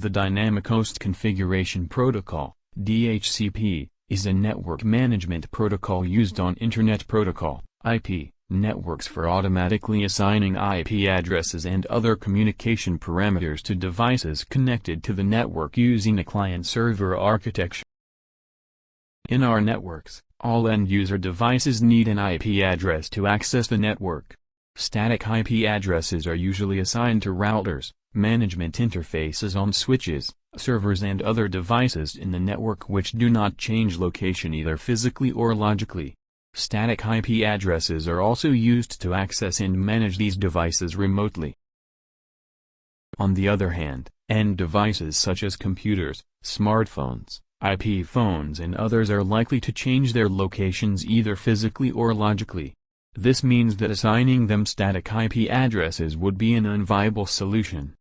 The Dynamic Host Configuration Protocol, DHCP, is a network management protocol used on Internet Protocol (IP) networks for automatically assigning IP addresses and other communication parameters to devices connected to the network using a client-server architecture. In our networks, all end-user devices need an IP address to access the network. Static IP addresses are usually assigned to routers, management interfaces on switches, servers and other devices in the network which do not change location either physically or logically. Static IP addresses are also used to access and manage these devices remotely. On the other hand, end devices such as computers, smartphones, IP phones and others are likely to change their locations either physically or logically. This means that assigning them static IP addresses would be an unviable solution.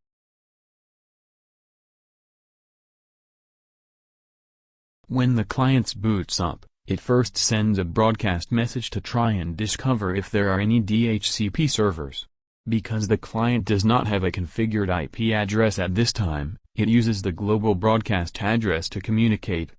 When the client boots up, it first sends a broadcast message to try and discover if there are any DHCP servers. Because the client does not have a configured IP address at this time, it uses the global broadcast address to communicate.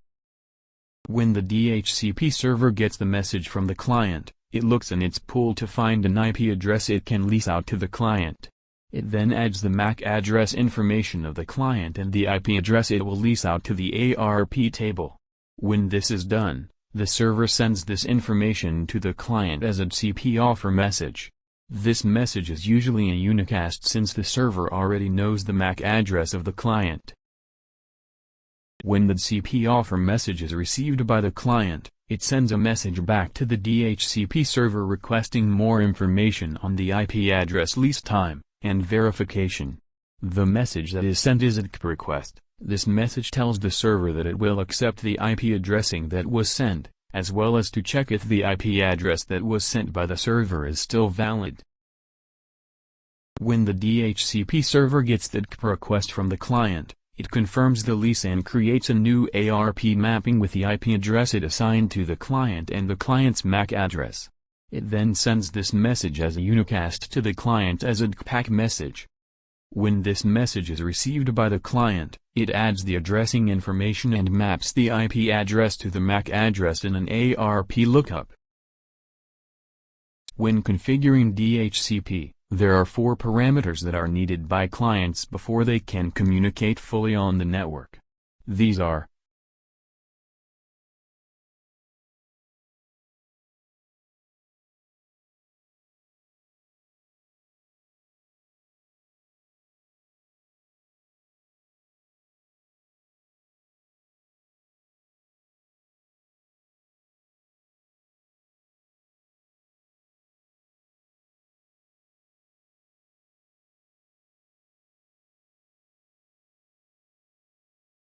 When the DHCP server gets the message from the client, it looks in its pool to find an IP address it can lease out to the client. It then adds the MAC address information of the client and the IP address it will lease out to the ARP table. When this is done, the server sends this information to the client as a DHCP offer message. This message is usually a unicast since the server already knows the MAC address of the client. When the DHCP offer message is received by the client, it sends a message back to the DHCP server requesting more information on the IP address lease time and verification. The message that is sent is a DHCP request. This message tells the server that it will accept the IP addressing that was sent, as well as to check if the IP address that was sent by the server is still valid. When the DHCP server gets the DHCP request from the client, it confirms the lease and creates a new ARP mapping with the IP address it assigned to the client and the client's MAC address. It then sends this message as a unicast to the client as a DHCP message. When this message is received by the client, it adds the addressing information and maps the IP address to the MAC address in an ARP lookup. When configuring DHCP, there are 4 parameters that are needed by clients before they can communicate fully on the network. These are